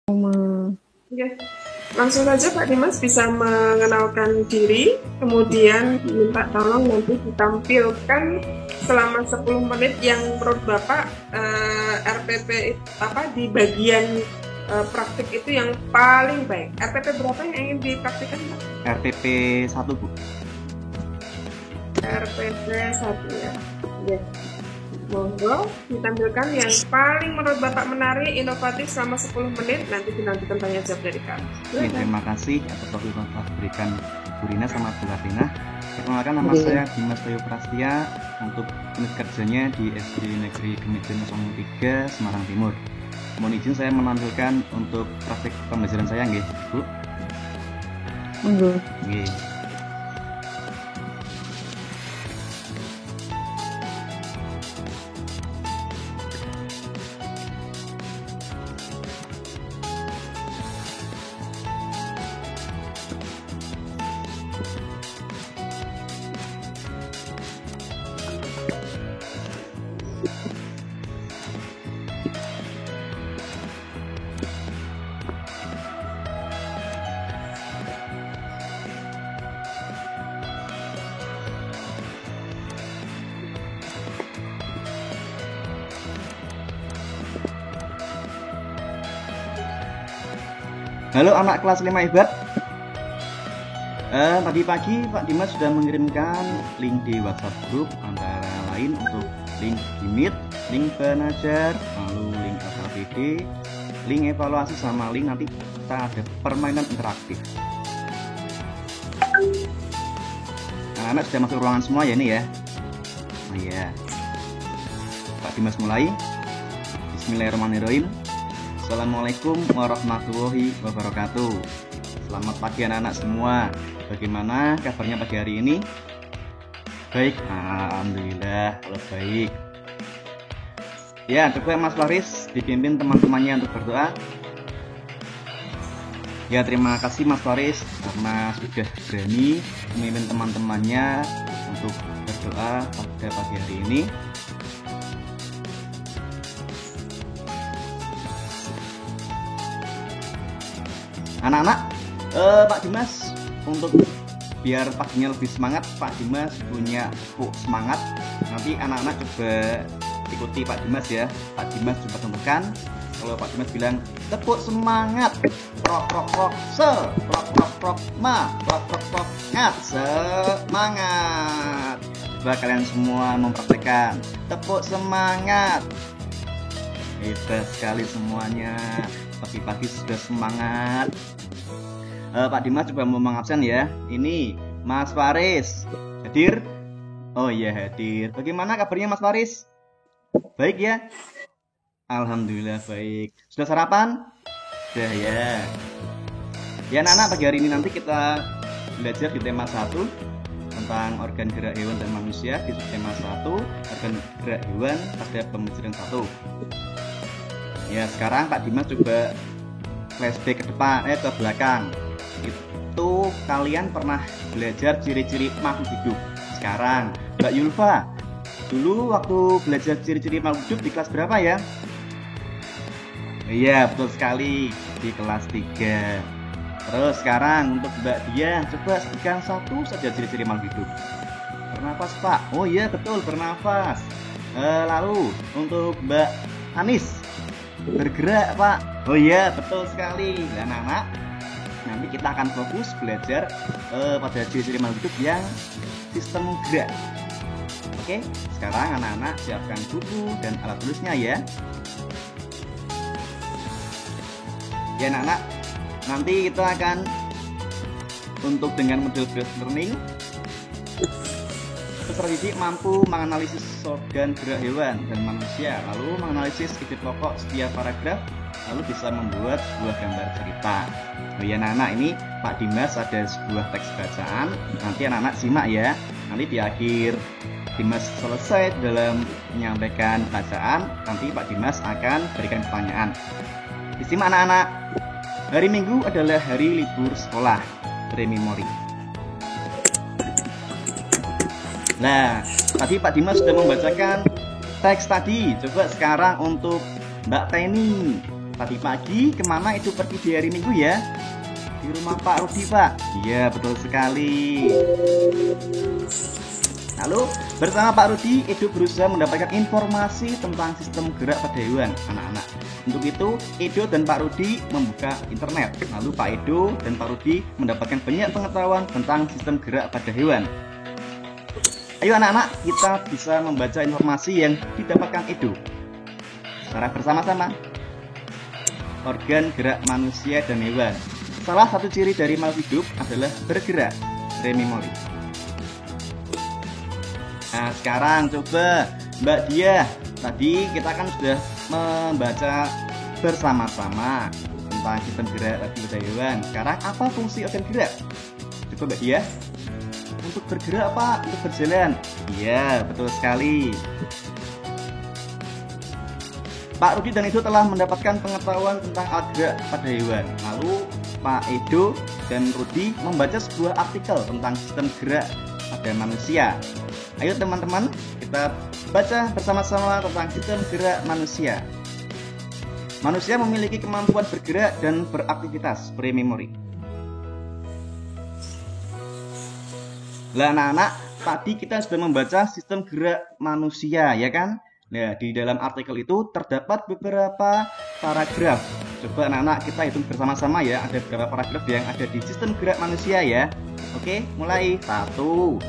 Oke, langsung saja Pak Dimas bisa mengenalkan diri, kemudian minta tolong nanti ditampilkan selama 10 menit yang menurut Bapak RPP apa di bagian praktik itu yang paling baik. RPP berapa yang ingin dipraktikkan Pak? RPP 1 Bu. RPP 1 ya. Yes. Monggo ditampilkan yang paling menurut Bapak menarik, inovatif selama 10 menit, nanti dinantikan tanya jawab dari kami. Terima kasih atas waktu yang telah diberikan Bu Rina sama Bu Latina. Perkenalkan, nama saya Dimas Bayu Prastia, untuk unit kerjanya di SD Negeri Kemijen 03 Semarang Timur. Mohon izin saya menampilkan untuk praktik pembelajaran saya, nggih, Bu. Monggo. Nggih. Halo anak kelas 5 hebat. Tadi pagi Pak Dimas sudah mengirimkan link di WhatsApp grup, antara lain untuk link Meet, link Belajar, lalu link SLPD, link evaluasi, sama link nanti kita ada permainan interaktif. Anak-anak sudah masuk ruangan semua ya ini ya. Oh iya. Pak Dimas mulai. Bismillahirrahmanirrahim. Assalamualaikum warahmatullahi wabarakatuh. Selamat pagi anak-anak semua. Bagaimana kabarnya pagi hari ini? Baik, alhamdulillah kalau baik. Ya, coba Mas Faris dipimpin teman-temannya untuk berdoa. Ya, terima kasih Mas Faris karena sudah berani memimpin teman-temannya untuk berdoa pada pagi hari ini. Anak-anak, Pak Dimas, untuk biar paginya lebih semangat, Pak Dimas punya semangat. Nanti anak-anak coba ikuti Pak Dimas ya. Pak Dimas coba tentukan. Kalau Pak Dimas bilang tepuk semangat, prok prok prok se, prok prok prok ma, prok prok prok ngat, semangat. Coba kalian semua mempraktekkan tepuk semangat. Hebat sekali semuanya. Pagi-pagi sudah semangat. Pak Dimas coba mau mengabsen ya. Ini Mas Faris hadir? Oh iya hadir. Bagaimana kabarnya Mas Faris? Baik ya? Alhamdulillah baik. Sudah sarapan? Sudah ya. Ya anak-anak, pagi hari ini nanti kita belajar di tema 1 tentang organ gerak hewan dan manusia. Di tema 1 organ gerak hewan pada pembelajaran 1. Ya, sekarang Pak Dimas coba flashback ke depan, ke belakang. Itu kalian pernah belajar ciri-ciri makhluk hidup. Sekarang, Mbak Yulfa, dulu waktu belajar ciri-ciri makhluk hidup di kelas berapa ya? Iya, betul sekali, di kelas 3. Terus sekarang untuk Mbak Dia, coba sebutkan satu saja ciri-ciri makhluk hidup. Bernafas, Pak. Oh iya, betul, bernafas. Lalu untuk Mbak Anis, bergerak Pak. Oh iya betul sekali. Dan anak, nanti kita akan fokus belajar pada ciri-ciri makhluk hidup yang sistem gerak. Oke, sekarang anak-anak siapkan buku dan alat tulisnya ya. Ya anak-anak, nanti kita akan untuk dengan model based learning, peserta didik mampu menganalisis organ gerak hewan dan manusia, lalu menganalisis ide pokok setiap paragraf, lalu bisa membuat sebuah gambar cerita. Oh ya anak-anak, ini Pak Dimas ada sebuah teks bacaan, nanti anak-anak simak ya. Nanti di akhir Dimas selesai dalam menyampaikan bacaan, nanti Pak Dimas akan berikan pertanyaan. Disimak anak-anak. Hari Minggu adalah hari libur sekolah, pre-memori. Nah, tadi Pak Dimas sudah membacakan teks tadi. Coba sekarang untuk Mbak Teni. Tadi pagi kemana Edo pergi di hari Minggu ya? Di rumah Pak Rudi, Pak. Iya, betul sekali. Lalu bersama Pak Rudi, Edo berusaha mendapatkan informasi tentang sistem gerak pada hewan, anak-anak. Untuk itu, Edo dan Pak Rudi membuka internet. Lalu Pak Edo dan Pak Rudi mendapatkan banyak pengetahuan tentang sistem gerak pada hewan. Ayo anak-anak, kita bisa membaca informasi yang didapatkan Edo secara bersama-sama. Organ gerak manusia dan hewan. Salah satu ciri dari makhluk hidup adalah bergerak, memori. Nah, sekarang coba Mbak Dia. Tadi kita kan sudah membaca bersama-sama tentang sistem gerak pada hewan. Sekarang apa fungsi organ gerak? Coba Mbak Dia. Untuk bergerak apa? Untuk berjalan. Iya, betul sekali. Pak Rudi dan Edo telah mendapatkan pengetahuan tentang alat gerak pada hewan. Lalu Pak Edo dan Rudi membaca sebuah artikel tentang sistem gerak pada manusia. Ayo teman-teman, kita baca bersama-sama tentang sistem gerak manusia. Manusia memiliki kemampuan bergerak dan beraktivitas, memori. Lah anak-anak, tadi kita sudah membaca sistem gerak manusia, ya kan? Nah, di dalam artikel itu terdapat beberapa paragraf. Coba anak-anak kita hitung bersama-sama ya, ada beberapa paragraf yang ada di sistem gerak manusia ya. Oke, mulai 1, 2,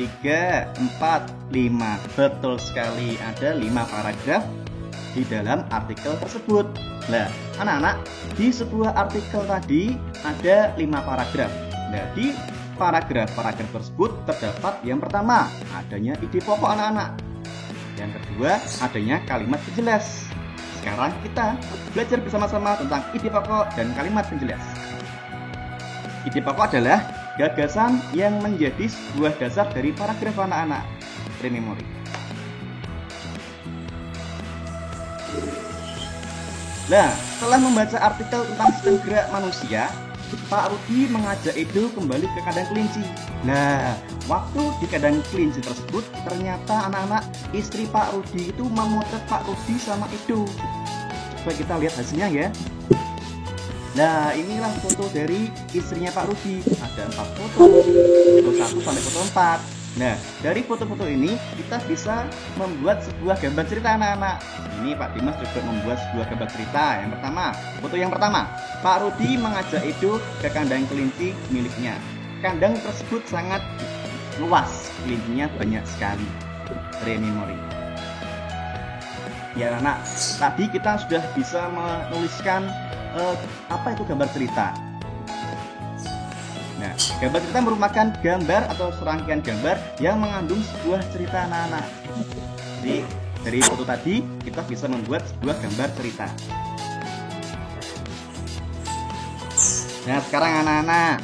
3, 4, 5. Betul sekali, ada 5 paragraf di dalam artikel tersebut. Nah, anak-anak, di sebuah artikel tadi ada 5 paragraf. Nah, di paragraf-paragraf tersebut terdapat yang pertama, adanya ide pokok anak-anak. Yang kedua, adanya kalimat penjelas. Sekarang kita belajar bersama-sama tentang ide pokok dan kalimat penjelas. Ide pokok adalah gagasan yang menjadi sebuah dasar dari paragraf anak-anak, memori. Nah, setelah membaca artikel tentang sistem gerak manusia, Pak Rudi mengajak Edo kembali ke kandang kelinci. Nah, waktu di kandang kelinci tersebut, ternyata anak-anak istri Pak Rudi itu memotret Pak Rudi sama Edo. Coba kita lihat hasilnya ya. Nah, inilah foto dari istrinya Pak Rudi. Ada 4 foto, foto 1 sampai foto 4. Nah, dari foto-foto ini kita bisa membuat sebuah gambar cerita anak-anak. Ini Pak Dimas juga membuat sebuah gambar cerita. Yang pertama, foto yang pertama, Pak Rudi mengajak Edo ke kandang kelinci miliknya. Kandang tersebut sangat luas, kelincinya banyak sekali. Memori. Ya anak, tadi kita sudah bisa menuliskan apa itu gambar cerita. Nah, gambar cerita merupakan gambar atau serangkaian gambar yang mengandung sebuah cerita anak-anak. Jadi, dari foto tadi kita bisa membuat sebuah gambar cerita. Nah, sekarang anak-anak,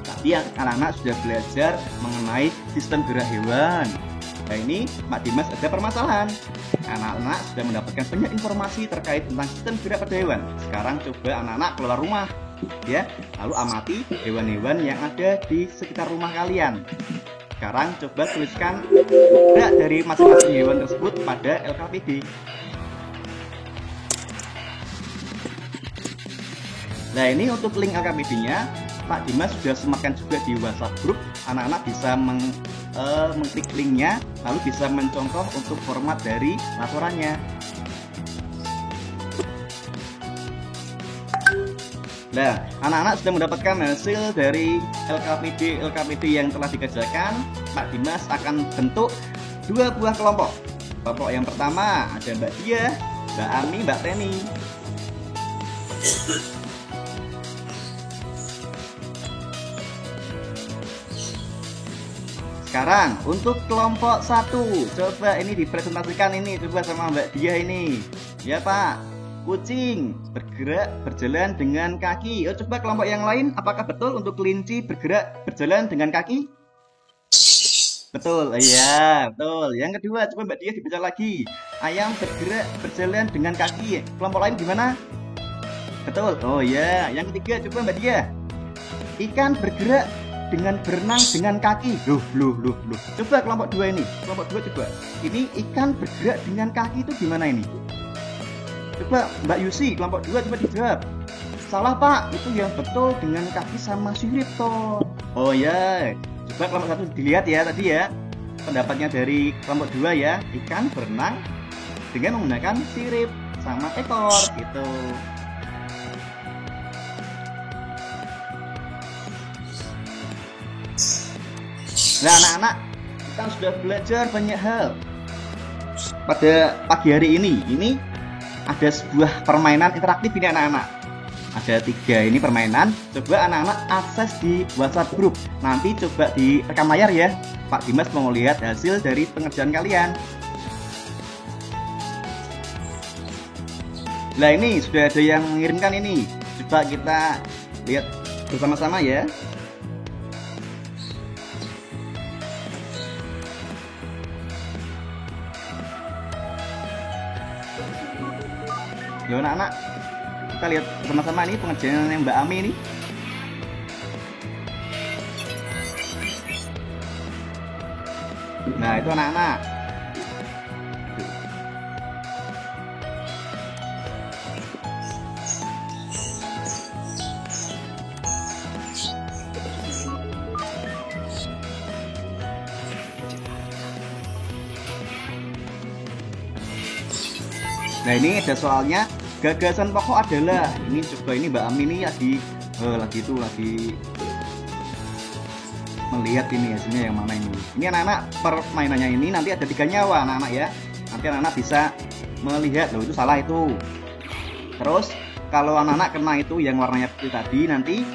tadi anak-anak sudah belajar mengenai sistem gerak hewan. Nah, ini Pak Dimas ada permasalahan. Anak-anak sudah mendapatkan banyak informasi terkait tentang sistem gerak pada hewan. Sekarang coba anak-anak keluar rumah, ya, lalu amati hewan-hewan yang ada di sekitar rumah kalian. Sekarang coba tuliskan gerak dari masing-masing hewan tersebut pada LKPD. Nah, ini untuk link LKPD-nya Pak Dimas sudah sematkan juga di WhatsApp grup. Anak-anak bisa mengklik linknya, lalu bisa mencontoh untuk format dari laporannya. Nah, anak-anak sudah mendapatkan hasil dari LKPD yang telah dikerjakan. Pak Dimas akan bentuk 2 buah kelompok. Kelompok yang pertama ada Mbak Dia, Mbak Ami, Mbak Teni. Sekarang untuk kelompok 1, coba ini dipresentasikan ini, coba sama Mbak Dia ini. Ya Pak, kucing bergerak berjalan dengan kaki. Oh, coba kelompok yang lain, apakah betul untuk kelinci bergerak berjalan dengan kaki? Betul, iya, betul. Yang kedua, coba Mbak Dia dibaca lagi. Ayam bergerak berjalan dengan kaki. Kelompok lain gimana? Betul, oh iya. Yang ketiga, coba Mbak Dia. Ikan bergerak dengan berenang dengan kaki. Loh. Coba kelompok 2 ini. Kelompok 2 coba. Ini ikan bergerak dengan kaki itu gimana ini? Coba Mbak Yusi, kelompok 2 coba dijawab. Salah Pak, itu yang betul dengan kaki sama sirip toh. Oh ya, coba kelompok 1 dilihat ya tadi ya. Pendapatnya dari kelompok 2 ya, ikan berenang dengan menggunakan sirip sama ekor gitu. Nah anak-anak, kita sudah belajar banyak hal. Pada pagi hari ini ada sebuah permainan interaktif ini anak-anak. Ada 3 ini permainan. Coba anak-anak akses di WhatsApp grup. Nanti coba direkam layar ya. Pak Dimas mau lihat hasil dari pengerjaan kalian. Nah ini sudah ada yang mengirimkan ini. Coba kita lihat bersama-sama ya. Loh anak-anak, kita lihat bersama-sama ini pengerjaan yang Mbak Ami ini. Nah itu anak-anak. Nah ini ada soalnya, gagasan pokok adalah ini. Coba ini Mbak Ami ini lagi melihat ini hasilnya yang mana ini. Ini anak-anak permainannya ini nanti ada 3 nyawa anak-anak ya. Nanti anak-anak bisa melihat, loh itu salah itu. Terus kalau anak-anak kena itu yang warnanya putih tadi, nanti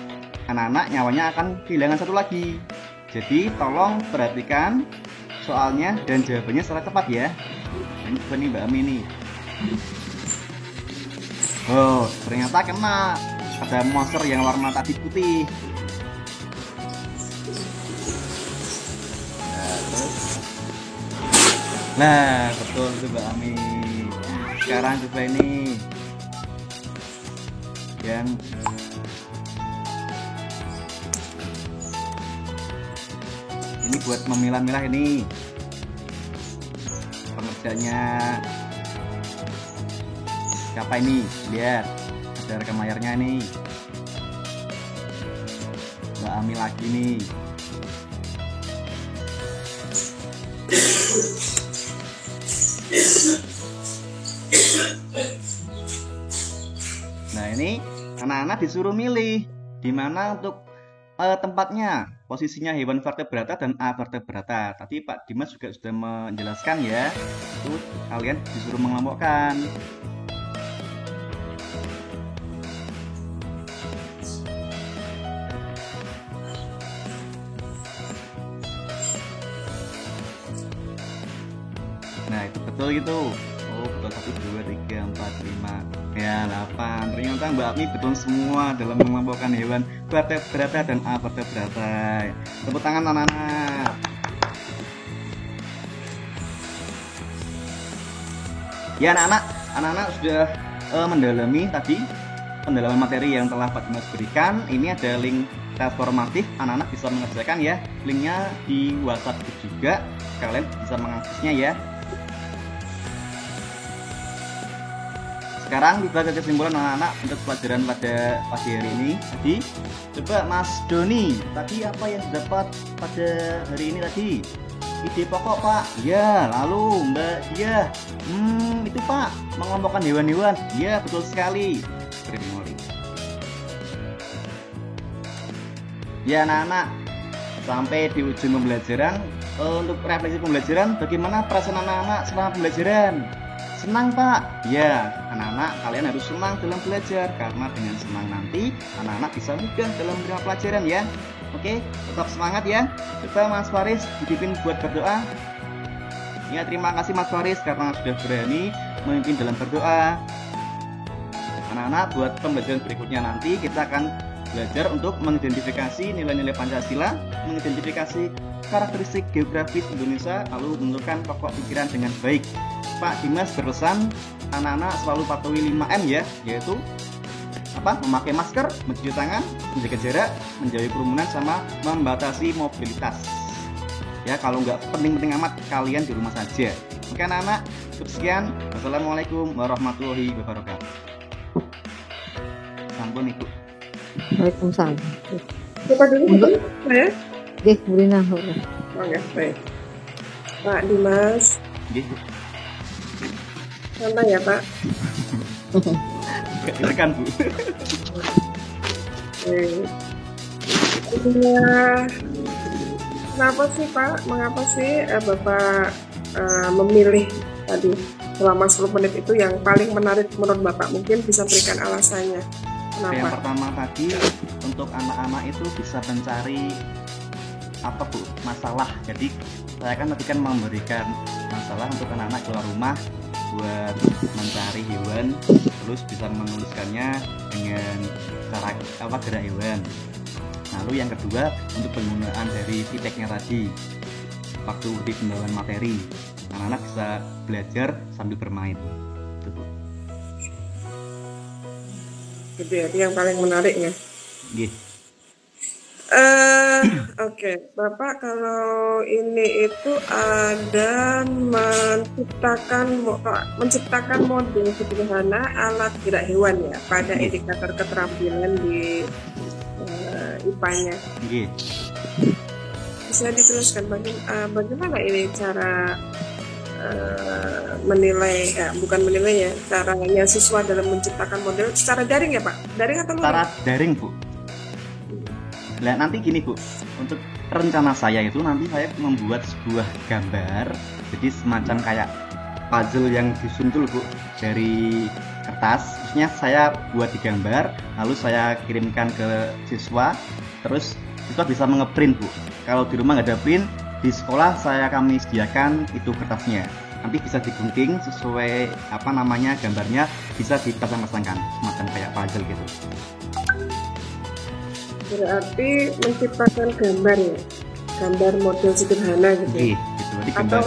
anak-anak nyawanya akan kehilangan 1 lagi. Jadi tolong perhatikan soalnya dan jawabannya secara tepat ya. Ini coba nih Mbak Ami ini. Oh ternyata kena, ada monster yang warna tadi putih. Nah betul itu Mbak Ami. Sekarang coba ini yang ini buat memilah-milah ini pengerjanya. Siapa ini? Lihat ada rekam layarnya nih. Mbak Ami lagi nih. Nah ini anak-anak disuruh milih di mana untuk tempatnya, posisinya hewan vertebrata dan avertebrata. Tadi Pak Dimas juga sudah menjelaskan ya. Itu kalian disuruh mengelompokkan. Nah itu betul gitu. Oh betul 1, 2, 3, 4, 5 ya 8. Ternyata Mbak Ami betul semua dalam mengelompokkan hewan vertebrata dan avertebrata. Tepuk tangan anak-anak. Ya anak-anak sudah mendalami tadi pendalaman materi yang telah Pak Dimas berikan. Ini ada link tes formatif, anak-anak bisa mengerjakan ya. Linknya di WhatsApp juga, kalian bisa mengaksesnya ya. Sekarang kita ke kesimpulan anak-anak untuk pelajaran pada pagi hari ini. Tadi coba Mas Doni, tadi apa yang didapat pada hari ini tadi? Ide pokok Pak. Ya, lalu Mbak Dia. Itu Pak, mengelompokkan hewan-hewan. Ya, betul sekali. Ya anak-anak, sampai di ujung pembelajaran. Untuk refleksi pembelajaran, bagaimana perasaan anak-anak selama pembelajaran? Senang Pak? Ya, anak-anak kalian harus senang dalam belajar, karena dengan senang nanti anak-anak bisa mudah dalam menerima pelajaran ya. Oke, tetap semangat ya. Coba Mas Faris dipimpin buat berdoa. Ya, terima kasih Mas Faris karena sudah berani memimpin dalam berdoa. Anak-anak, buat pembelajaran berikutnya nanti kita akan belajar untuk mengidentifikasi nilai-nilai Pancasila, mengidentifikasi karakteristik geografis Indonesia, lalu menentukan pokok pikiran dengan baik. Pak Dimas berpesan anak-anak selalu patuhi 5M ya, yaitu memakai masker, mencuci tangan, menjaga jarak, menjauhi kerumunan, sama membatasi mobilitas. Ya, kalau nggak penting-penting amat, kalian di rumah saja. Oke anak-anak, cukup sekian. Wassalamualaikum warahmatullahi wabarakatuh. Sampun Ibu. Waalaikumsalam. Siapa dulu Bu? Saya? Oke, Bu Rina. Oke, baik. Pak Dimas, Nggih. santai ya Pak. Gak direkam Bu. Kenapa sih Pak? Mengapa sih Bapak memilih tadi selama 10 menit itu yang paling menarik menurut Bapak? Mungkin bisa berikan alasannya. Yang Kenapa? pertama tadi untuk anak-anak itu bisa mencari apa Bu? Masalah. Jadi saya kan tadi kan memberikan masalah untuk anak-anak keluar rumah buat mencari hewan, terus bisa menuliskannya dengan cara apa gerak hewan. Lalu yang kedua untuk penggunaan dari feedbacknya tadi waktu di pendalaman materi, anak-anak bisa belajar sambil bermain. Itu Bu. Gitu ya, itu yang paling menarik ya. Nggih. Oke, Bapak kalau ini itu ada menciptakan model sederhana alat gerak hewan ya pada indikator keterampilan di IPA-nya. Nggih. Bisa diteruskan bagaimana ini cara menilai, bukan menilai ya, caranya siswa dalam menciptakan model secara daring ya Pak? Daring atau luring? Secara daring Bu. Nah nanti gini Bu, untuk rencana saya itu nanti saya membuat sebuah gambar, jadi semacam kayak puzzle yang disuntul Bu dari kertas, terusnya saya buat di gambar, lalu saya kirimkan ke siswa, terus siswa bisa mengeprint Bu. Kalau di rumah nggak ada print, di sekolah kami sediakan itu kertasnya, nanti bisa digunting sesuai apa namanya gambarnya, bisa dipasang-pasangkan semacam kayak puzzle gitu. Berarti menciptakan gambar ya, gambar model sederhana gitu. Gitu, jadi gambar.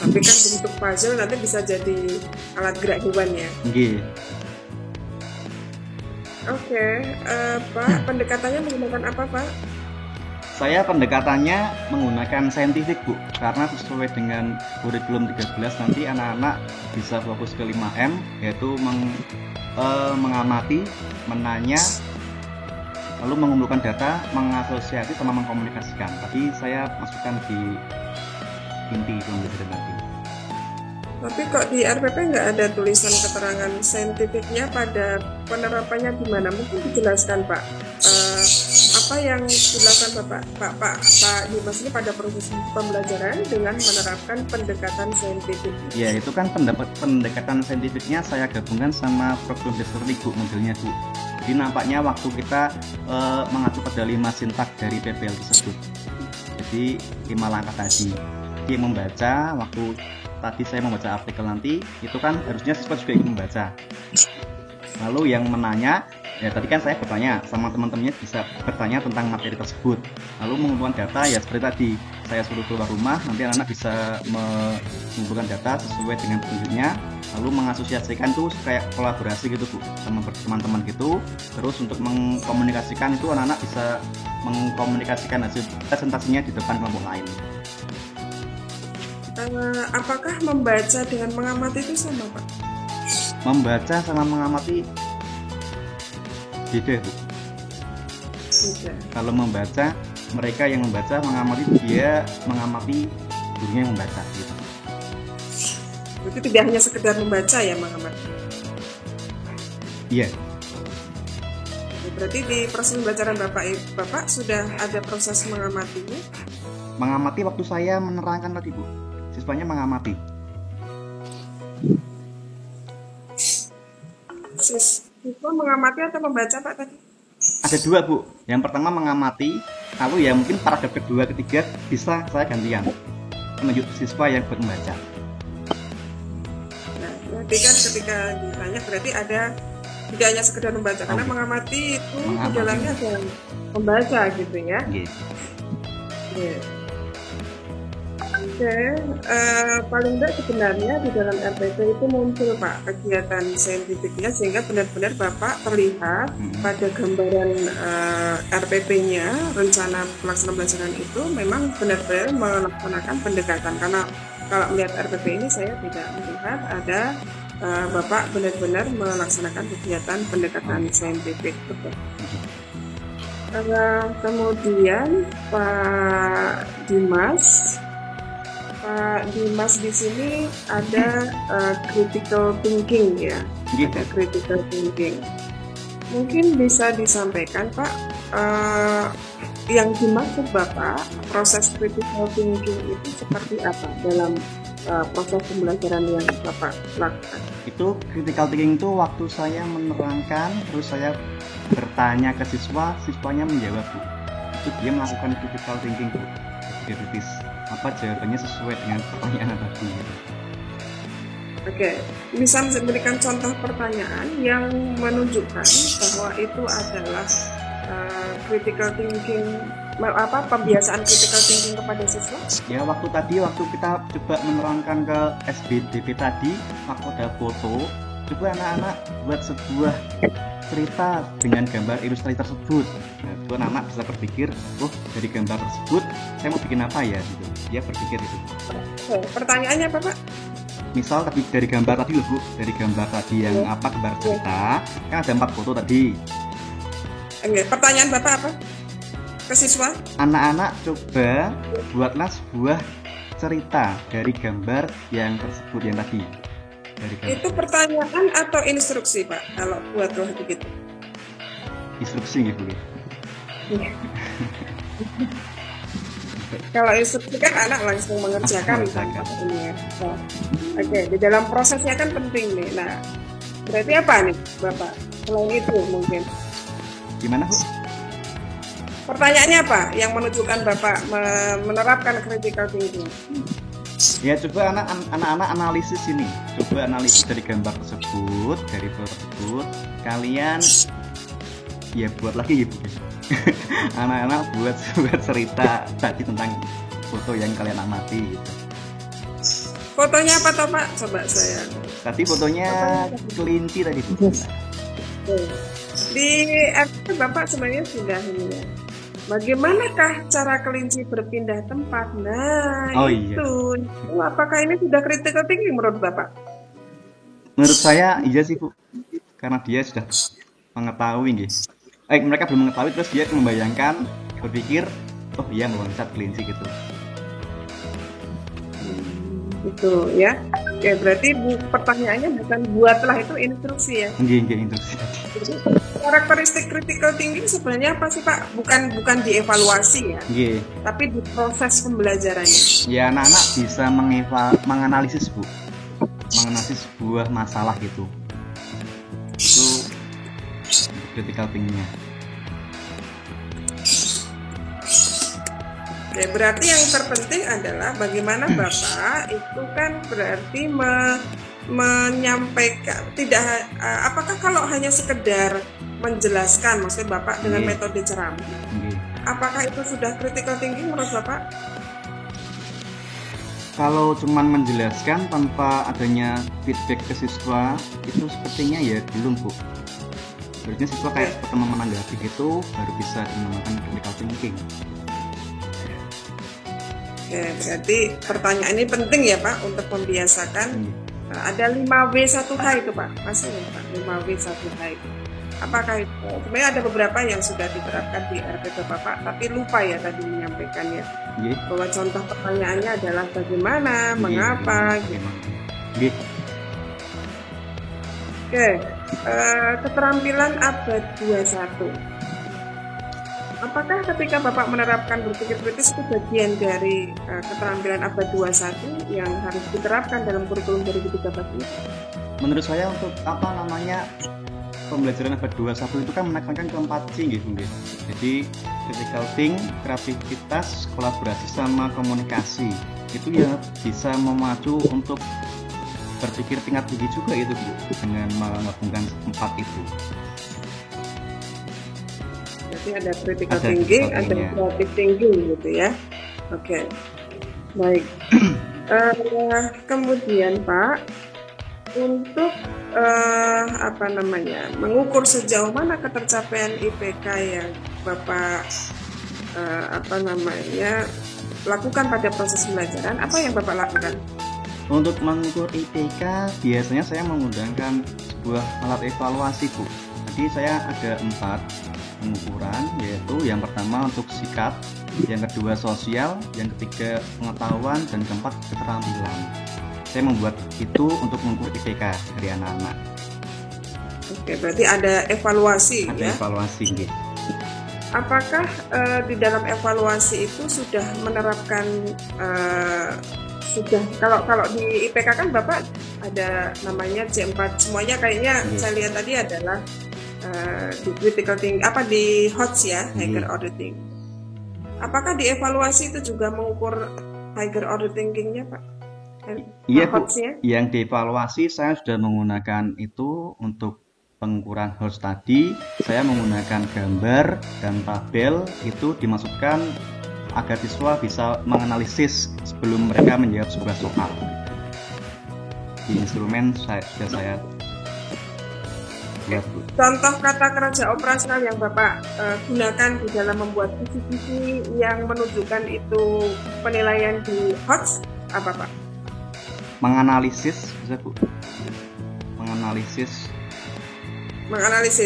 Tapi kan bentuk puzzle nanti bisa jadi alat gerak hewan ya. Nggih. Oke, Pak, pendekatannya menggunakan apa Pak? Saya pendekatannya menggunakan saintifik Bu, karena sesuai dengan kurikulum 13 nanti anak-anak bisa fokus ke 5M, yaitu mengamati, menanya, lalu mengumpulkan data, mengasosiasi sama mengkomunikasikan. Tadi saya masukkan di inti pembelajaran tadi. Tapi kok di RPP nggak ada tulisan keterangan saintifiknya pada penerapannya gimana? Mungkin dijelaskan Pak. Apa yang dilakukan Pak Dimas ini pada proses pembelajaran dengan menerapkan pendekatan saintifik? Ya itu kan pendekatan saintifiknya saya gabungkan sama program dasar Bu modelnya Bu. Jadi nampaknya waktu kita mengacu pada 5 sintak dari PBL tersebut. Jadi 5 langkah tadi. Jadi membaca, waktu tadi saya membaca artikel nanti, itu kan harusnya siswa juga ikut membaca. Lalu yang menanya, ya tadi kan saya bertanya sama teman-temannya bisa bertanya tentang materi tersebut. Lalu mengumpulkan data ya seperti tadi, saya suruh keluar rumah, nanti anak-anak bisa mengumpulkan data sesuai dengan petunjuknya, lalu mengasosiasikan tuh kayak kolaborasi gitu Bu sama teman-teman gitu. Terus untuk mengkomunikasikan itu anak-anak bisa mengkomunikasikan hasil presentasinya di depan kelompok lain. Apakah membaca dengan mengamati itu sama Pak? Membaca sama mengamati beda Bu. Beda. Kalau membaca, mereka yang membaca, mengamati dia mengamati gurunya yang membaca gitu. Itu tidak hanya sekedar membaca ya mengamati. Iya. Berarti di proses pembelajaran Bapak sudah ada proses mengamatinya? Mengamati waktu saya menerangkan tadi Bu. Siswanya mengamati. Siswa mengamati atau membaca Pak tadi? Ada dua Bu. Yang pertama mengamati, lalu ya mungkin paragraf kedua, ketiga bisa saya gantian menunjuk siswa yang buat membaca. Nah, berarti kan ketika ditanya berarti ada tidak hanya sekedar membaca, karena mengamati itu gejalanya ada membaca gitu ya. Gitu. Yeah. Oke, paling tidak sebenarnya di dalam RPP itu muncul Pak kegiatan saintifiknya sehingga benar-benar Bapak terlihat pada gambaran RPP-nya, rencana pelaksanaan pembelajaran itu memang benar-benar melaksanakan pendekatan. Karena kalau melihat RPP ini saya tidak melihat ada Bapak benar-benar melaksanakan kegiatan pendekatan saintifik. Kemudian Pak Dimas di sini ada critical thinking ya, ada critical thinking. Mungkin bisa disampaikan Pak, yang dimaksud Bapak proses critical thinking itu seperti apa dalam proses pembelajaran yang Bapak lakukan? Itu critical thinking itu waktu saya menerangkan, terus saya bertanya ke siswa, siswanya menjawab Bu. Itu dia melakukan critical thinking Bu. Jadi kritis apa jawabannya sesuai dengan pertanyaan tadi gitu. Oke, bisa memberikan contoh pertanyaan yang menunjukkan bahwa itu adalah critical thinking, pembiasaan critical thinking kepada siswa? Ya waktu kita coba menerangkan ke SBDP tadi, waktu ada foto, coba anak-anak buat sebuah cerita dengan gambar ilustrasi tersebut. Nah, itu anak-anak bisa berpikir, oh dari gambar tersebut saya mau bikin apa ya gitu. Dia berpikir itu. Pertanyaannya apa Pak? Misal tadi dari gambar tadi loh Bu, dari gambar tadi yang gambar cerita, kan ada 4 foto tadi. Pertanyaan Bapak apa? Ke siswa? Anak-anak coba buatlah sebuah cerita dari gambar yang tersebut yang tadi. Itu pertanyaan atau instruksi Pak kalau buat roh begitu? Instruksi gitu ya. Kalau instruksi kan anak langsung mengerjakan tanpa ini. Oke, di dalam prosesnya kan penting nih. Nah, berarti apa nih Bapak? Selain itu mungkin. Gimana Bu? Pertanyaannya apa yang menunjukkan Bapak menerapkan critical thinking? Ya coba anak-anak analisis ini. Coba analisis dari gambar tersebut, dari foto tersebut. Kalian ya buat lagi gitu. Anak-anak buat cerita tadi tentang foto yang kalian amati gitu. Fotonya apa toh Pak? Coba saya. Tadi fotonya kelinci tadi Bu. Di RT Bapak sebenarnya sudah ini ya. Bagaimanakah cara kelinci berpindah tempat? Nah, itu. Iya. Apakah ini sudah critical thinking menurut Bapak? Menurut saya iya sih Bu. Karena dia sudah mengetahui gitu. Mereka belum mengetahui terus dia membayangkan, berpikir, oh iya meloncat kelinci gitu. Itu ya. Oke, berarti pertanyaannya bukan buatlah, itu instruksi ya. Enggak instruksi. Karakteristik critical thinking sebenarnya apa sih Pak? Bukan dievaluasi ya. Iya. Tapi di proses pembelajarannya. Ya anak-anak bisa menganalisis Bu. Menganalisis sebuah masalah gitu. Itu critical thinking-nya. Oke, berarti yang terpenting adalah bagaimana Bapak itu kan berarti menyampaikan, tidak apakah kalau hanya sekedar menjelaskan, maksudnya Bapak dengan metode ceramah, apakah itu sudah critical thinking menurut Bapak? Kalau cuman menjelaskan tanpa adanya feedback ke siswa, itu sepertinya ya belum Bu. Berarti siswa kayak pertama menanggapi itu baru bisa dinamakan critical thinking. Oke, berarti pertanyaan ini penting ya Pak untuk membiasakan. Ada 5W1H itu Pak, masih ya Pak, 5W1H itu. Apakah itu? Sebenarnya ada beberapa yang sudah diterapkan di RPP Bapak, tapi lupa ya tadi menyampaikannya. Bahwa contoh pertanyaannya adalah bagaimana, mengapa, gitu. Oke, keterampilan abad 21. Apakah ketika Bapak menerapkan berpikir kritis itu bagian dari keterampilan abad 21 yang harus diterapkan dalam kurikulum 2013 ini? Menurut saya untuk pembelajaran abad 21 itu kan menekankan ke 4C gitu. Jadi critical think, kreativitas, kolaborasi sama komunikasi. Itu ya bisa memacu untuk berpikir tingkat tinggi juga itu Bu, dengan menggabungkan 4 itu. Berarti ada critical thinking, ada creative thinking gitu ya. Oke. Baik. Kemudian Pak, untuk mengukur sejauh mana ketercapaian IPK yang Bapak lakukan pada proses pembelajaran, apa yang Bapak lakukan? Untuk mengukur IPK, biasanya saya menggunakan sebuah alat evaluasi, Bu. Jadi saya ada 4 pengukuran, yaitu yang pertama untuk sikap, yang kedua sosial, yang ketiga pengetahuan, dan keempat keterampilan. Saya membuat itu untuk mengukur IPK dari anak-anak. Oke, berarti ada evaluasi, ada evaluasi, gitu. Apakah di dalam evaluasi itu sudah menerapkan kalau di IPK kan Bapak ada namanya C4, semuanya kayaknya saya lihat tadi adalah di critical thinking, di HOTS ya, higher order thinking. Apakah di evaluasi itu juga mengukur higher order thinking-nya, Pak? Iya, Bu. Yang dievaluasi saya sudah menggunakan itu untuk pengukuran HOTS tadi. Saya menggunakan gambar dan tabel, itu dimasukkan agar siswa bisa menganalisis sebelum mereka menjawab sebuah soal. Di instrumen sudah saya buat, Bu. Contoh kata kerja operasional yang Bapak gunakan di dalam membuat visi-visi yang menunjukkan itu penilaian di HOTS apa, Pak? Menganalisis, bisa, Bu. Menganalisis.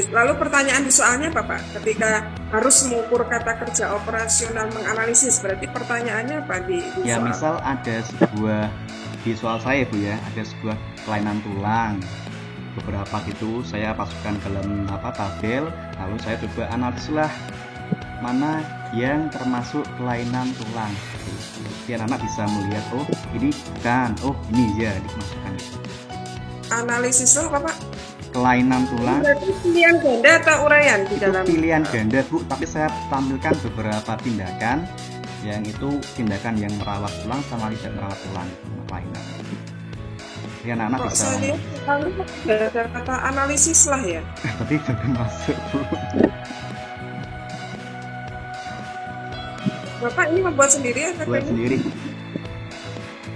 Lalu pertanyaan di soalnya apa, Pak? Ketika harus mengukur kata kerja operasional menganalisis, berarti pertanyaannya apa di ya, soal? Misal ada sebuah, di soal saya, Bu, ya, ada sebuah kelainan tulang. Beberapa gitu saya masukkan dalam tabel, lalu saya coba analislah mana yang termasuk kelainan tulang. Biar anak bisa melihat, oh ini bukan, oh ini ya, dimasukkan. Analisis apa, Pak? Kelainan tulang. Berarti pilihan ganda atau uraian di dalam? Pilihan ganda, Bu, tapi saya tampilkan beberapa tindakan yang itu tindakan yang merawat tulang sama tidak merawat tulang, kelainan. Jadi anak-anak bisa. Saya lihat ada kata analisis lah ya. Tapi jangan masuk, Bu. Bapak ini membuat sendiri atau buat sendiri?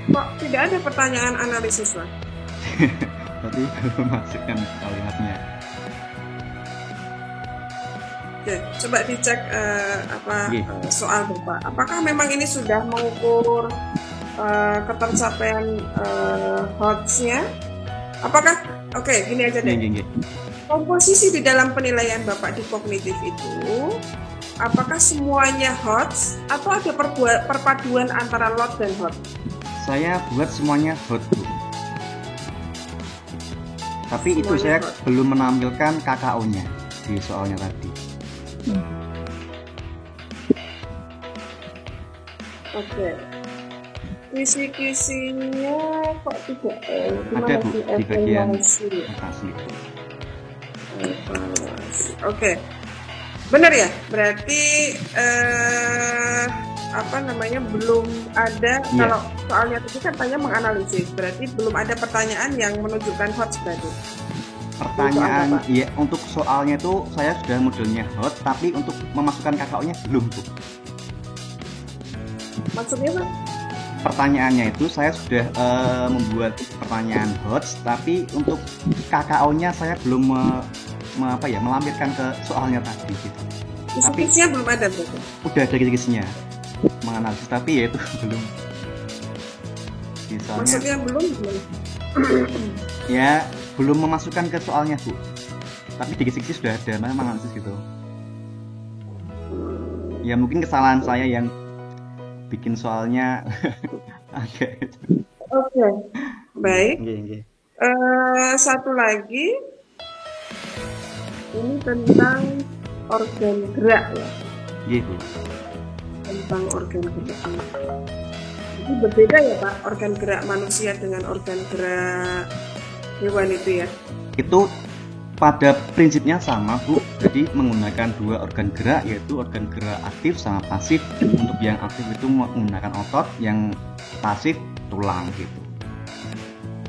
Kok tidak ada pertanyaan analisis lah? Tapi belum masukkan kalimatnya. Oke, coba dicek soal Bapak. Apakah memang ini sudah mengukur ketercapaian HOTS-nya? Apakah gini aja deh. Komposisi di dalam penilaian Bapak di kognitif itu, apakah semuanya HOTS atau ada perpaduan antara LOT dan HOT? Saya buat semuanya HOT, Bu. Tapi semuanya itu saya HOT. Belum menampilkan KKO-nya di soalnya tadi. Oke. Kisi-kisinya kok tidak ada, Bu, di bagian evaluasi. Oke. Benar ya? Berarti belum ada, kalau soalnya tadi katanya menganalisis, berarti belum ada pertanyaan yang menunjukkan HOTS berarti. Pertanyaan ya, untuk soalnya itu saya sudah modelnya HOT, tapi untuk memasukkan KKO-nya belum, Bu. Maksudnya, Pak? Pertanyaannya itu saya sudah membuat pertanyaan HOTS, tapi untuk KKO-nya saya belum melampirkan ke soalnya tadi gitu. Kisi-kisinya belum ada, Bu. Udah ada kisi-kisinya menganalisis, tapi ya itu belum. Soalnya, maksudnya belum? Ya, belum memasukkan ke soalnya, Bu. Tapi di kisi-kisi sudah ada menganalisis gitu. Ya mungkin kesalahan saya yang bikin soalnya agak gitu. Oke. Baik. Okay. Satu lagi, ini tentang organ gerak ya. Gitu. Tentang organ gerak. Itu berbeda ya, Pak, organ gerak manusia dengan organ gerak hewan itu ya? Itu pada prinsipnya sama, Bu. Jadi menggunakan 2 organ gerak, yaitu organ gerak aktif sama pasif. Untuk yang aktif itu menggunakan otot, yang pasif tulang gitu.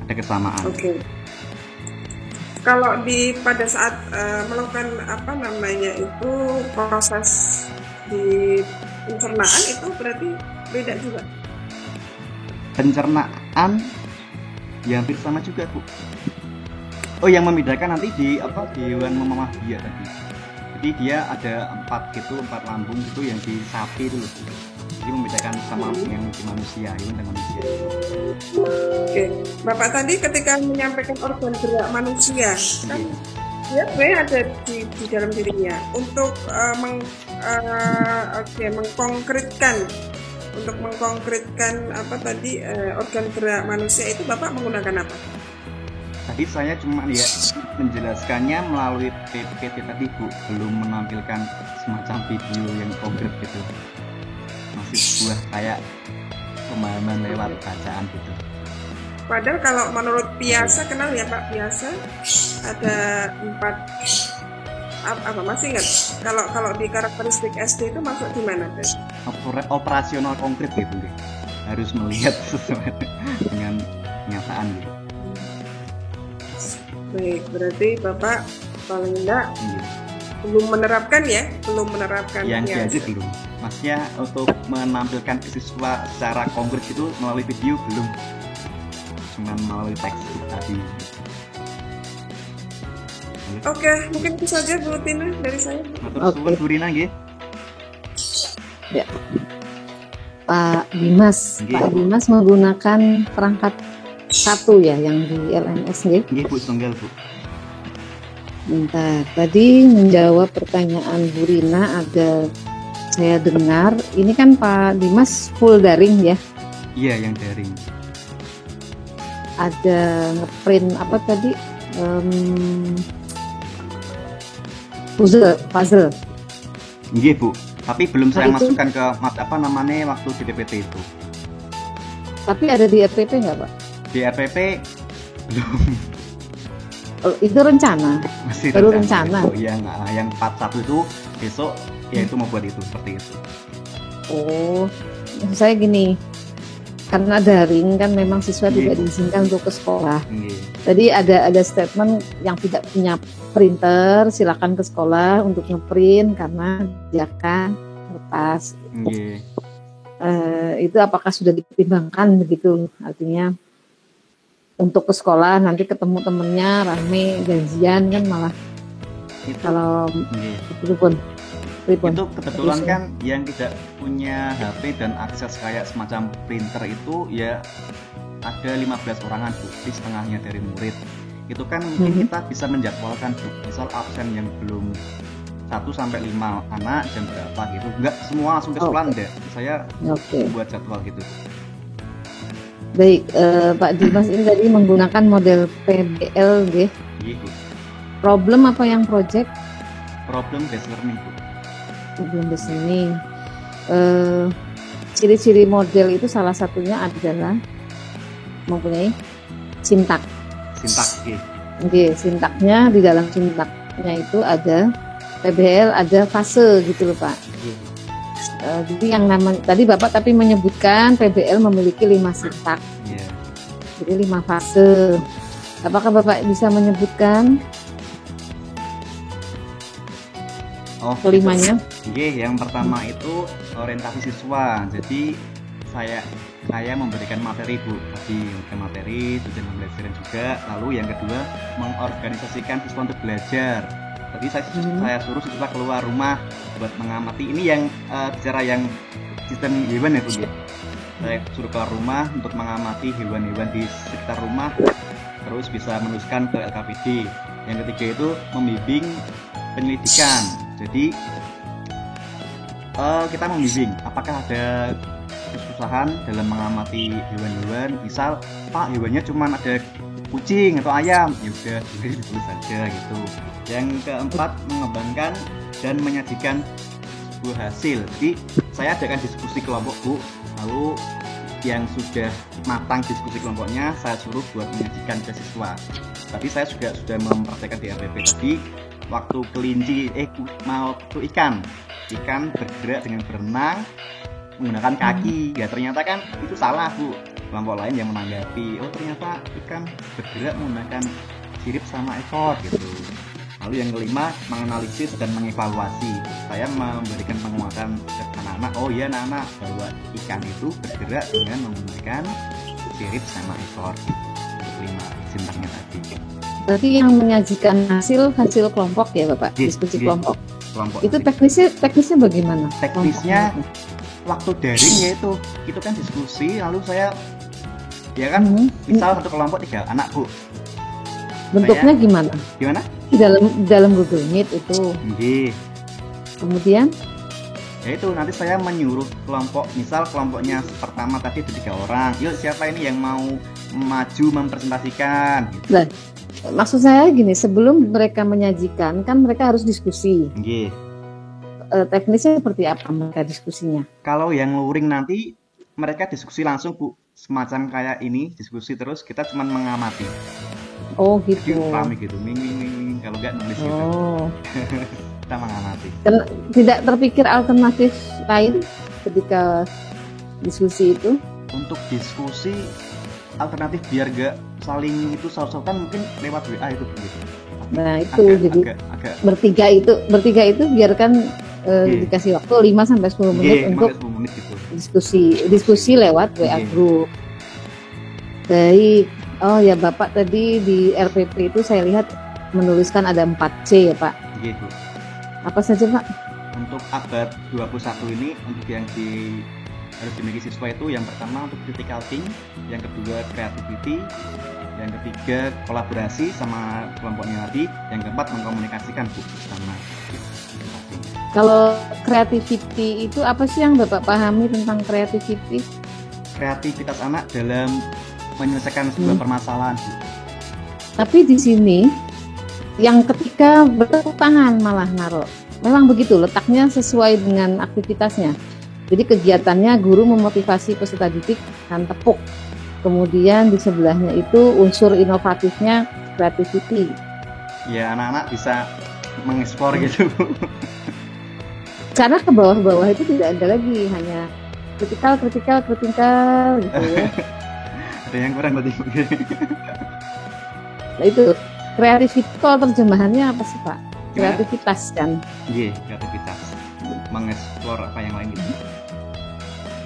Ada kesamaan. Oke. Kalau pada saat melakukan itu proses di pencernaan itu berarti beda juga. pencernaan ya hampir sama juga Bu. Oh, yang membedakan nanti di hewan memamah biak tadi. Jadi dia ada 4 lambung gitu yang di sapi itu loh. Jadi membedakan sama yang di manusia, hewan dan manusia. Oke, Bapak tadi ketika menyampaikan organ gerak manusia, kan dia sebenarnya ada di dalam dirinya. Untuk mengkonkretkan apa tadi organ gerak manusia itu Bapak menggunakan apa? Tadi saya cuma menjelaskannya melalui PPT tadi Bu, belum menampilkan semacam video yang konkret gitu. Masih sebuah kayak pemahaman lewat bacaan gitu. Padahal kalau menurut Piasa, kenal ya Pak Piasa, ada 4 apa masih ingat? Kalau di karakteristik SD itu masuk di mana guys? Operasional konkret gitu deh. Harus melihat sesuai dengan kenyataan gitu. Baik, berarti Bapak paling enggak belum menerapkan yang diajar belum. Maksudnya untuk menampilkan ke siswa secara konkret itu melalui video belum, cuma melalui teks tadi. Oke, mungkin itu saja Bu Tina dari saya. Oke. Bu Rina nggih. Ya. Pak Dimas, Nggih. Pak Dimas menggunakan perangkat 1 ya yang di LMS nggih. Nggih Bu, tunggal Bu. Bentar, tadi menjawab pertanyaan Bu Rina ada saya dengar ini kan Pak Dimas full daring ya. Iya, yang daring. Ada ngeprint apa tadi? Puzzle. Nggih Bu, tapi belum saya Nah, itu- masukkan ke waktu di PPT itu. Tapi ada di RPP nggak Pak? Di RPP belum, Oh, itu rencana. masih Baru rencana. Bu. Yang 41 itu besok ya itu mau buat itu seperti itu. Oh, maksud saya gini, karena daring kan memang siswa Iya. tidak diizinkan untuk ke sekolah. Nggih. Jadi ada statement yang tidak punya printer silakan ke sekolah untuk ngeprint karena disediakan kertas. Nggih. Itu apakah sudah dipertimbangkan begitu? Artinya untuk ke sekolah nanti ketemu temennya rame janjian kan malah Itu kalau nggih. itu pun Itu kebetulan Terus, kan yang tidak punya HP dan akses kayak semacam printer itu ya ada 15 orangan Bu, di setengahnya dari murid. Itu kan mungkin kita bisa menjadwalkan Bu, misal absen yang belum 1 sampai 5 anak jam berapa gitu. Enggak semua langsung ke sekolah enggak. Saya Oke. buat jadwal gitu. Baik, Pak Dimas ini tadi menggunakan model PBL nggih. Gitu. Problem apa yang project? Problem based learning Bu. Problem di sini. Ciri-ciri model itu salah satunya adalah mempunyai sintak. Sintaks gitu. Oke, sintaknya di dalam sintaknya itu ada PBL, ada fase gitu loh Pak. Gitu. Jadi yang tadi Bapak tapi menyebutkan PBL memiliki 5 sintak, Iya. jadi 5 fase. Apakah Bapak bisa menyebutkan Oh, kelimanya? Oke, yang pertama itu orientasi siswa. Jadi saya memberikan materi Bu, tadi memberikan materi, tujuan pembelajaran juga. Lalu yang kedua mengorganisasikan siswa untuk belajar. Tadi saya suruh siswa keluar rumah buat mengamati. Ini yang bicara yang sistem hewan ya Bu. Saya suruh keluar rumah untuk mengamati hewan-hewan di sekitar rumah, terus bisa meneruskan ke LKPD. Yang ketiga itu membimbing penyelidikan. Jadi kita membimbing apakah ada kesusahan dalam mengamati hewan-hewan. Misal Pak, hewannya cuma ada kucing atau ayam, ya udah ditulis saja gitu. Yang keempat mengembangkan dan menyajikan sebuah hasil. Jadi saya adakan diskusi kelompok Bu, lalu yang sudah matang diskusi kelompoknya saya suruh buat menyajikan ke siswa. Tadi saya juga sudah mempraktekkan di RPP tadi waktu kelinci ikan bergerak dengan berenang menggunakan kaki. Ya ternyata kan itu salah Bu. Kelompok lain yang menanggapi, oh ternyata ikan bergerak menggunakan sirip sama ekor gitu. Lalu yang kelima menganalisis dan mengevaluasi. Saya memberikan penguatan ke anak-anak. Oh iya anak-anak, bahwa ikan itu bergerak dengan menggunakan spirit sama ekor untuk 5 centernya tadi. Berarti yang menyajikan hasil kelompok ya Bapak, diskusi kelompok. Itu teknisnya bagaimana? Teknisnya waktu daring ya itu kan diskusi, lalu saya ya kan misal satu kelompok 3 anak Bu. Bentuknya gimana? Di dalam Google Meet itu. Kemudian ya itu nanti saya menyuruh kelompok, misal kelompoknya pertama tadi ada 3 orang, yuk siapa ini yang mau maju mempresentasikan gitu. Nah, maksud saya gini, sebelum mereka menyajikan kan mereka harus diskusi. Teknisnya seperti apa mereka diskusinya? Kalau yang luring nanti mereka diskusi langsung Bu, semacam kayak ini, diskusi terus, kita cuma mengamati. Oh gitu. Jadi rame gitu, ming, kalau nggak nulis gitu. Kita mengamati. Tidak terpikir alternatif lain ketika diskusi itu? Untuk diskusi alternatif biar gak saling itu saut-sautan mungkin lewat WA itu gitu. Nah itu jadi bertiga itu biarkan dikasih waktu 5-10 menit untuk 10 menit gitu. diskusi lewat WA group. Baik. Oh ya Bapak tadi di RPP itu saya lihat menuliskan ada 4C ya Pak. Gitu. Apa saja Pak? Untuk abad 21 ini untuk yang harus dimiliki siswa itu yang pertama untuk critical thinking, yang kedua creativity, yang ketiga kolaborasi sama kelompoknya tadi, yang keempat mengkomunikasikan Bu sama. Kalau creativity itu apa sih yang Bapak pahami tentang creativity? Kreativitas anak dalam menyelesaikan sebuah permasalahan Bu. Tapi di sini yang ketika bertepuk tangan malah naruh. Memang begitu, letaknya sesuai dengan aktivitasnya. Jadi kegiatannya guru memotivasi peserta didik dengan tepuk. Kemudian di sebelahnya itu unsur inovatifnya creativity. Ya anak-anak bisa mengeksplor gitu. Karena ke bawah-bawah itu tidak ada lagi, hanya kritikal gitu ya. Ada yang kurang tadi. Nah itu kreativitas, kalau terjemahannya apa sih Pak? Kreativitas kan? Iya, kreativitas. Mengeksplor apa yang lain gitu.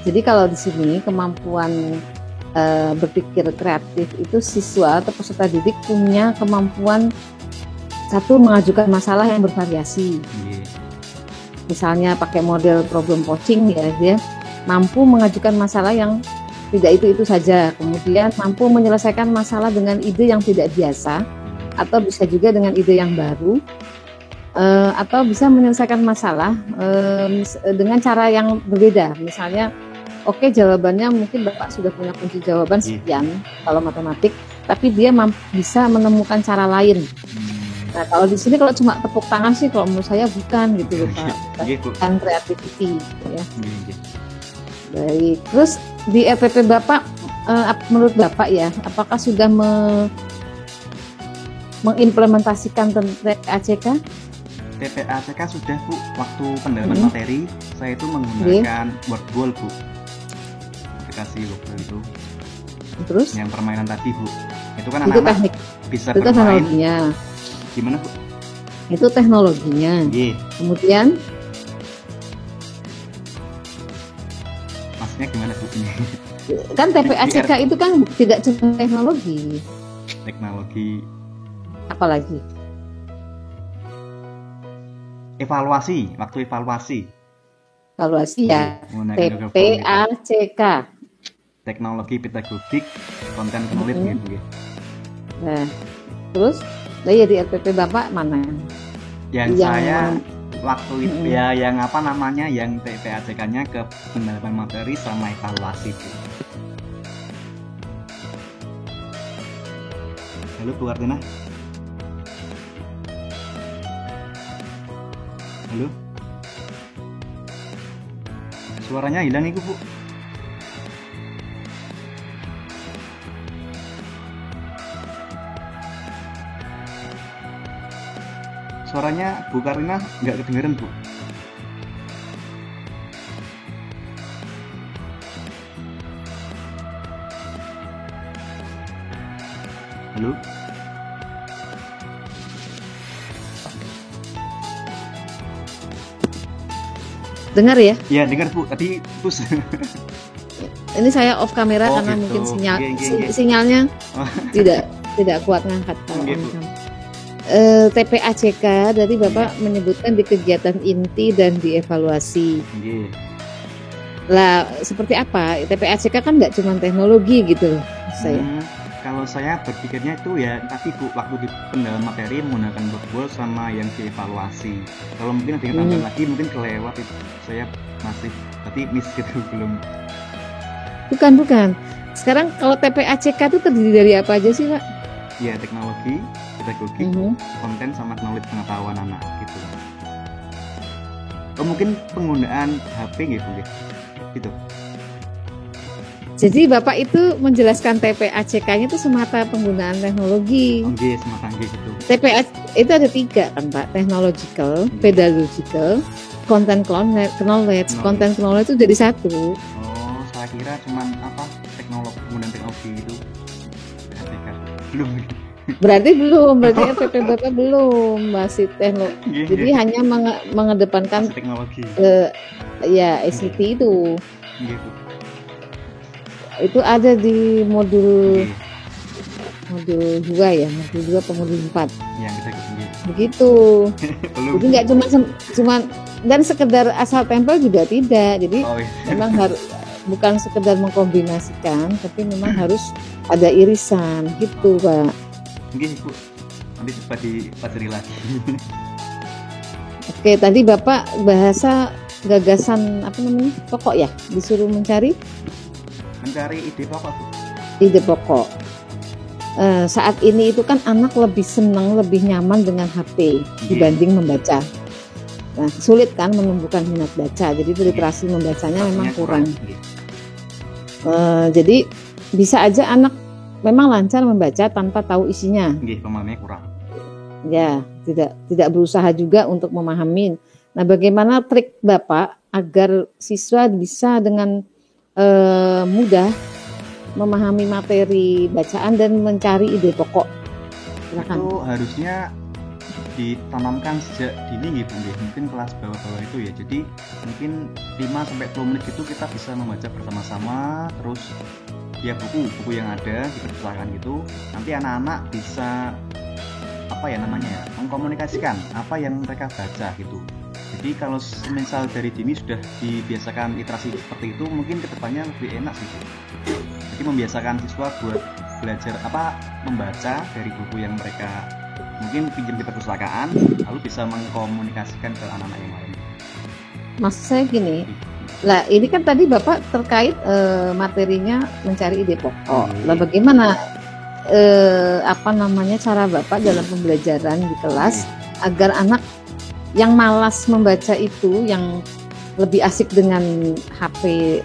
Jadi kalau di sini kemampuan berpikir kreatif itu siswa atau peserta didik punya kemampuan satu mengajukan masalah yang bervariasi. Misalnya pakai model problem posing ya, dia mampu mengajukan masalah yang tidak itu saja, kemudian mampu menyelesaikan masalah dengan ide yang tidak biasa, atau bisa juga dengan ide yang baru, atau bisa menyelesaikan masalah dengan cara yang berbeda. Misalnya, oke, jawabannya mungkin Bapak sudah punya kunci jawaban sekian kalau matematik, tapi dia bisa menemukan cara lain. Nah kalau di sini kalau cuma tepuk tangan sih kalau menurut saya bukan gitu Pak, bukan creativity ya. Baik, terus di RPP Bapak, menurut Bapak ya, apakah sudah mengimplementasikan TPACK? TPACK sudah Bu, waktu pendalaman materi saya itu menggunakan Wordball Bu, aplikasi Wordball itu. Terus? Yang permainan tadi Bu, itu kan anak-anak bisa bermain. Teknologinya. Gimana Bu? Itu teknologinya. Kemudian? Maksudnya gimana Bu? Kan TPACK itu kan tidak cuma teknologi. Apalagi? Evaluasi, waktu evaluasi. Evaluasi ya. TPACK. Teknologi pedagogik konten knowledge gitu. Nah, terus ya di RPP Bapak mana? Yang saya waktu itu ya yang apa namanya yang TPACK-nya ke pendalaman materi sama evaluasi. Halo Bu Kartina. Halo. Suaranya hilang itu Bu. Suaranya Bu Karina nggak kedengeran Bu. Halo. Dengar ya? Iya dengar Bu. Tadi push. Ini saya off kamera Oh, karena gitu. mungkin Nggih. sinyalnya Oh. tidak kuat ngangkat kalau Nggih, on Bu. cam. TPACK dari Bapak menyebutkan di kegiatan inti dan dievaluasi. Nggih. Lah seperti apa? TPACK kan nggak cuma teknologi gitu loh saya. Kalau saya berpikirnya itu ya tadi Bu, waktu di pendalaman materi menggunakan workbook sama yang dievaluasi. Kalau mungkin ada yang tambah lagi mungkin kelewat itu. Saya masih berarti miss gitu belum. Bukan. Sekarang kalau TPACK itu terdiri dari apa aja sih, Pak? Ya teknologi, pedagogi, konten sama knowledge pengetahuan anak gitu. Oh mungkin penggunaan HP gitu ya. Gitu. Jadi Bapak itu menjelaskan TPACK-nya itu semata penggunaan teknologi. Nggih, semacam gitu. TPA itu ada 3 kan Pak, technological, pedagogical, content knowledge. Content knowledge itu jadi 1. Oh, saya kira cuman apa teknologi penggunaan teknologi itu. Belum. Berarti FP Bapak belum masih teknologi. Jadi hanya mengedepankan masih teknologi. Ya ICT itu. Nggih, Bu. Itu ada di modul 2 ya, modul 2 atau modul 4. Yang kita gitu. Begitu. Belum. Jadi nggak cuma dan sekedar asal tempel juga tidak. Jadi memang harus bukan sekedar mengkombinasikan, tapi memang harus ada irisan gitu, Pak. Mungkin Bu, nanti coba dipelajari lagi. Oke, tadi Bapak bahasa gagasan apa namanya? Pokok ya, disuruh mencari ide pokok, Bu. Ide pokok. Saat ini itu kan anak lebih senang, lebih nyaman dengan HP dibanding membaca. Nah, sulit kan menumbuhkan minat baca. Jadi literasi membacanya memang kurang. Jadi bisa aja anak memang lancar membaca tanpa tahu isinya. Pemahamannya kurang. Ya, tidak berusaha juga untuk memahami. Nah, bagaimana trik Bapak agar siswa bisa dengan mudah memahami materi bacaan dan mencari ide pokok? Silakan. Itu harusnya ditanamkan sejak dini gitu, mungkin kelas bawah-bawah itu ya. Jadi mungkin 5-10 menit itu kita bisa membaca bersama-sama, terus ya buku yang ada di perpustakaan gitu. Nanti anak-anak bisa mengkomunikasikan apa yang mereka baca gitu. Jadi kalau misal dari dini sudah dibiasakan literasi seperti itu, mungkin kedepannya lebih enak sih. Jadi membiasakan siswa buat belajar membaca dari buku yang mereka mungkin pinjam di perpustakaan, lalu bisa mengkomunikasikan ke anak-anak yang lain. Maksud saya gini, lah ini kan tadi Bapak terkait materinya mencari ide pokok. Lah bagaimana cara Bapak dalam pembelajaran di kelas agar anak yang malas membaca itu, yang lebih asik dengan HP,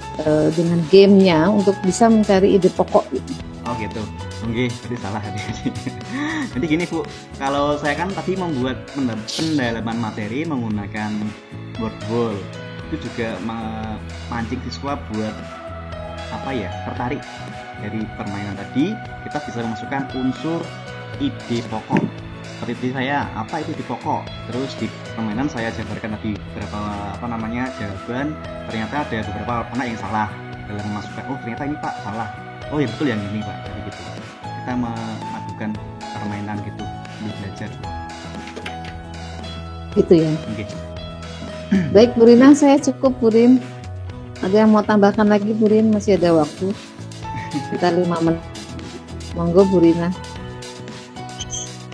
dengan gamenya untuk bisa mencari ide pokok gitu. Oh gitu. Oke, jadi salah tadi. Jadi gini Bu, kalau saya kan tadi membuat pendalaman materi menggunakan workbook, itu juga memancing siswa buat tertarik dari permainan tadi. Kita bisa memasukkan unsur ide pokok. Seperti saya, apa itu ide pokok? Terus di permainan saya jabarkan tadi beberapa jawaban. Ternyata ada beberapa anak yang salah dalam memasukkan. Oh ternyata ini Pak salah. Oh ya betul yang ini Pak. Jadi gitu. Kita melakukan permainan gitu untuk belajar. Gitu ya. Okay. Baik Bu Rina, saya cukup Bu Rin. Ada yang mau tambahkan lagi Bu Rin? Masih ada waktu. Kita 5 menit. Monggo Bu Rina.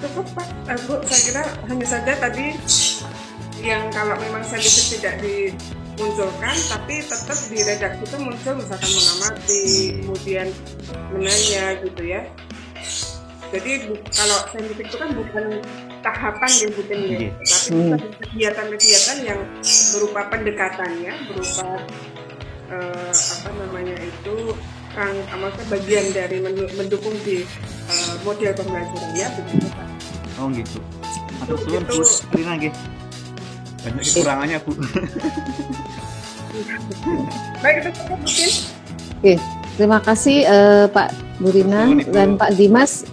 Cukup Pak. Bu, saya kira hanya saja tadi yang kalau memang saintifik tidak dimunculkan, tapi tetap di redaksi itu muncul misalkan mengamati, kemudian menanya gitu ya. Jadi kalau saintifik itu kan bukan tahapan ya bukannya, tapi kegiatan-kegiatan yang berupa pendekatannya, berupa bagian dari mendukung di model pembelajaran ya begitu Pak. Oh gitu. Atau suwun Bu Rina nggih. Banyak kekurangannya Bu. Baik, itu cukup mungkin. Oke, terima kasih Pak Bu Rina dan Pak Dimas.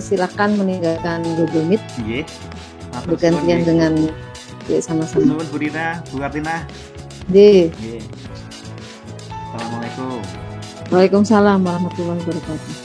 Silakan meninggalkan Google Meet. Nggih. Bergantian dengan sama-sama. Suwun Bu Rina, Bu Kartina. Nggih. Assalamualaikum. Waalaikumsalam warahmatullahi wabarakatuh.